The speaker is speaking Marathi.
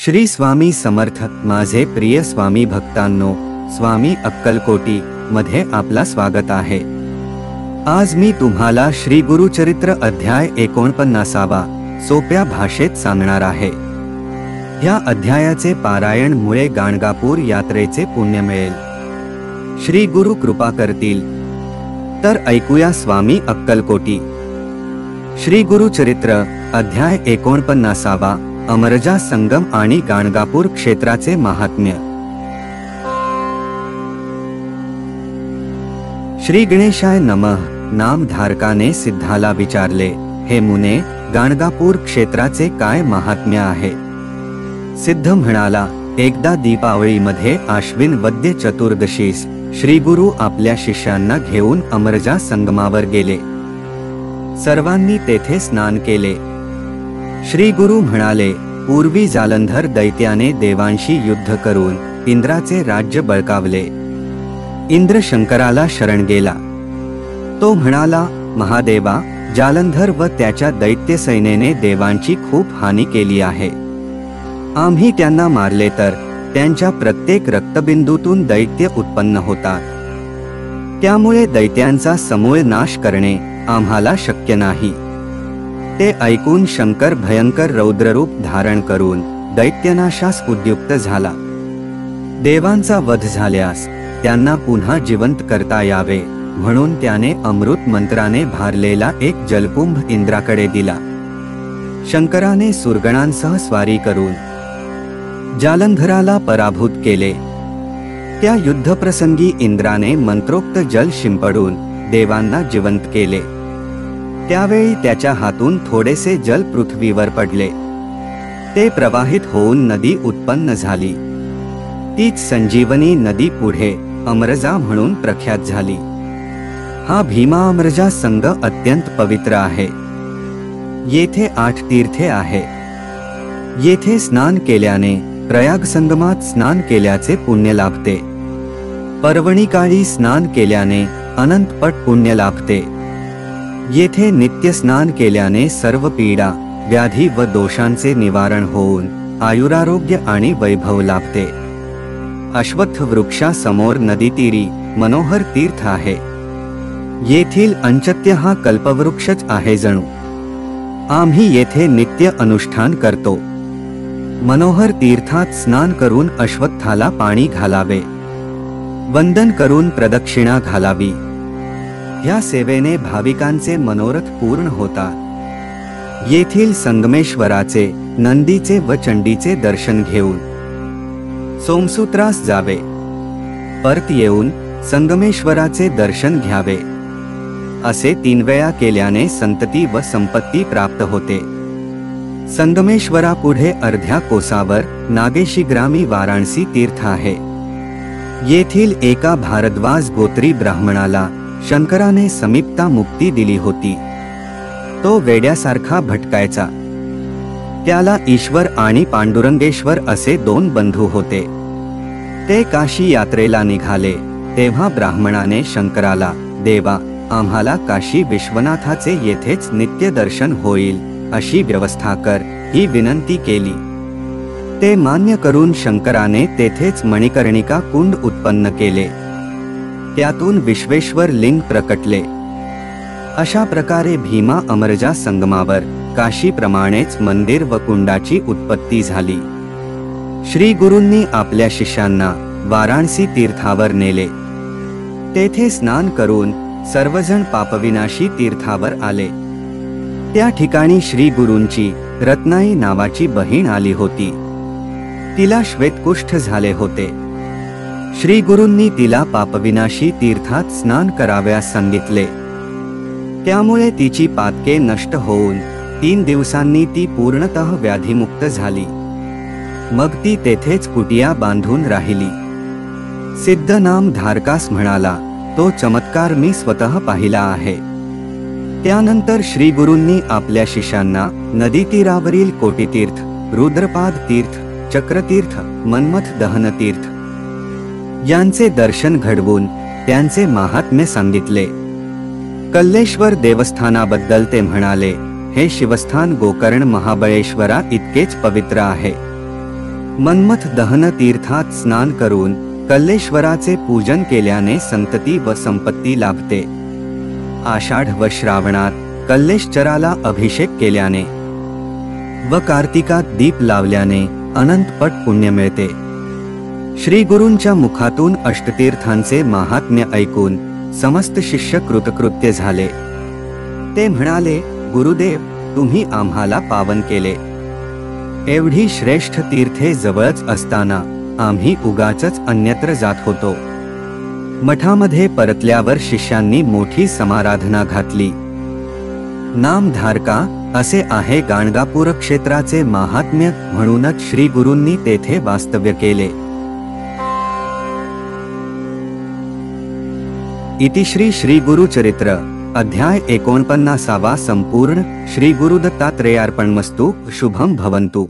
श्री स्वामी समर्थ माझे प्रिय स्वामी भक्तांनो, स्वामी अक्कलकोटी मध्ये आपला स्वागत आहे। आज मी तुम्हाला श्री गुरुचरित्र अध्याय 49वा सोप्या भाषेत सांगणार आहे। या अध्यायाचे पारायण मुळे गाणगापूर यात्रेचे पुण्य मिळेल। श्री गुरु कृपा करतील तर ऐकूया स्वामी अक्कलकोटी। श्री गुरुचरित्र अध्याय 49वा अमरजा संगम आणि गाणगापूर क्षेत्राचे महात्म्य। श्री गणेशाय नमः नामधारकाने सिद्धाला विचारले, हे मुने, गाणगापूर क्षेत्राचे काय महात्म्य आहे? सिद्ध म्हणाला, एकदा दीपावळीमध्ये आश्विन वद्य चतुर्दशीस श्री गुरु आपल्या शिष्यांना घेऊन अमरजा संगमावर गेले। सर्वांनी तेथे स्नान केले। श्री गुरु म्हणाले, पूर्वी जालंधर दैत्याने देवांशी युद्ध करून इंद्राचे राज्य बळकावले। इंद्र शंकराला शरण गेला। तो म्हणाला, महादेवा, जालंधर व त्याच्या दैत्य सैन्याने देवांची खूप हानी केली आहे। आम्ही त्यांना मारले तर त्यांच्या प्रत्येक रक्तबिंदूतून दैत्य उत्पन्न होतात। त्यामुळे दैत्यांचा समूळ नाश करणे आम्हाला शक्य नाही। ते ऐकून शंकर भयंकर रौद्ररूप धारण करून दैत्यनाशास उद्युक्त झाला। देवांचा वध झाल्यास त्यांना पुन्हा जिवंत करता यावे म्हणून त्याने अमृत मंत्राने भारलेला एक जलकुंभ इंद्राकडे दिला। शंकराने सुरगणांसह स्वारी करून जालंधराला पराभूत केले। त्या युद्धप्रसंगी इंद्राने मंत्रोक्त जल शिंपडून देवांना जिवंत केले। त्यावेळी त्याच्या हातून थोडेसे जल पृथ्वीवर पडले। ते प्रवाहित होऊन नदी उत्पन्न झाली। तीच संजीवनी नदी पुढे अमरजा म्हणून प्रख्यात झाली। हा भीमा अमरजा संग अत्यंत पवित्र आहे। येथे 8 तीर्थे आहे। येथे स्नान केल्याने प्रयाग संगमात स्नान केल्याचे पुण्य लाभते। पर्वणी काळी स्नान केल्याने अनंतपट पुण्य लाभते। येथे नित्य स्नान केल्याने सर्व पीडा, व्याधी व दोषांचे निवारण होऊन आयुरारोग्य आणि वैभव लाभते। अश्वत्थ वृक्षा समोर नदीतीरी मनोहर तीर्थ आहे। येथील अंचत्य हा कल्पवृक्षच आहे जणू। आम्ही येथे नित्य अनुष्ठान करतो। मनोहर तीर्थात स्नान करून अश्वत्थाला पाणी घालावे। वंदन करून प्रदक्षिणा घालावी। या सेवेने भाविकांचे मनोरथ पूर्ण होतात। येथील संगमेश्वराचे, नंदीचे व चंडीचे दर्शन घेऊन सोमसूत्रास जावे। परत येऊन संगमेश्वराचे दर्शन घ्यावे। असे 3 वेळा केल्याने संतती व संपत्ती प्राप्त होते। संगमेश्वरापुढे अर्ध्या कोसावर नागेशी ग्रामी वाराणसी तीर्थ आहे। येथील एका भारद्वाज गोत्री ब्राह्मणाला शंकराने समीप्ता मुक्ती दिली होती। तो वेड्यासारखा भटकायचा। त्याला ईश्वर आणि पांडुरंगेश्वर असे 2 बंधू होते। ते काशी यात्रेला निघाले तेव्हा ब्राह्मणाने शंकराला, देवा, आम्हाला काशी विश्वनाथाचे येथेच नित्य दर्शन होईल अशी व्यवस्था कर ही विनंती केली। ते मान्य करून शंकराने तेथेच मणिकर्णिका कुंड उत्पन्न केले। त्यातून विश्वेश्वर लिंग प्रकटले। अशा प्रकारे भीमा अमरजा संगमावर काशीप्रमाणेच मंदिर व कुंडाची उत्पत्ती झाली। श्री गुरूंनी आपल्या शिष्यांना वाराणसी तीर्थावर नेले। तेथे स्नान करून सर्वजण पापविनाशी तीर्थावर आले। त्या ठिकाणी श्री गुरूंची रत्नाई नावाची बहीण आली होती। तिला श्वेतकुष्ठ झाले होते। श्री गुरूंनी तिला पापविनाशी तीर्थात स्नान कराव्यास सांगितले। त्यामुळे तिची पातके नष्ट होऊन 3 दिवसांनी ती पूर्णतः व्याधीमुक्त झाली। मग ती तेथेच कुटिया बांधून राहिली। सिद्ध नाम धारकास म्हणाला, तो चमत्कार मी स्वतः पाहिला आहे। त्यानंतर श्री गुरूंनी आपल्या शिष्यांना नदीतीरावरील कोटीतीर्थ, रुद्रपाद तीर्थ, चक्रतीर्थ, मन्मथ दहन तीर्थ यांचे दर्शन घडवून त्यांचे महात्म्य सांगितले। कल्लेश्वर देवस्थानाबद्दल ते म्हणाले, हे शिवस्थान गोकर्ण महाबळेश्वरा इतकेच पवित्र आहे। मन्मथ दहन तीर्थात स्नान करून कल्लेश्वराचे पूजन केल्याने संतती व संपत्ती लाभते. आषाढ व श्रावणात कल्लेश्वराला अभिषेक केल्याने व कार्तिकात दीप लावल्याने अनंतपट पुण्य मिळते. श्री गुरूंच्या मुखातून अष्टतीर्थांचे महात्म्य ऐकून समस्त शिष्य कृतकृत्य झाले. ते म्हणाले, गुरुदेव, तुम्ही आम्हाला पावन केले. एवढी श्रेष्ठ तीर्थे जवळच असताना आम्ही उगाचच अन्यत्र जात होतो. मठामध्ये परतल्यावर शिष्यांनी मोठी समाराधना घातली. नामधारका असे आहे गाणगापूर क्षेत्राचे महात्म्य, म्हणूनच श्री गुरूंनी तेथे वास्तव्य केले. इतिश्री श्री गुरुचरित्र अध्याय 49 संपूर्ण. श्री गुरुदत्तात्रेयार्पणमस्तु. शुभम भवन्तु.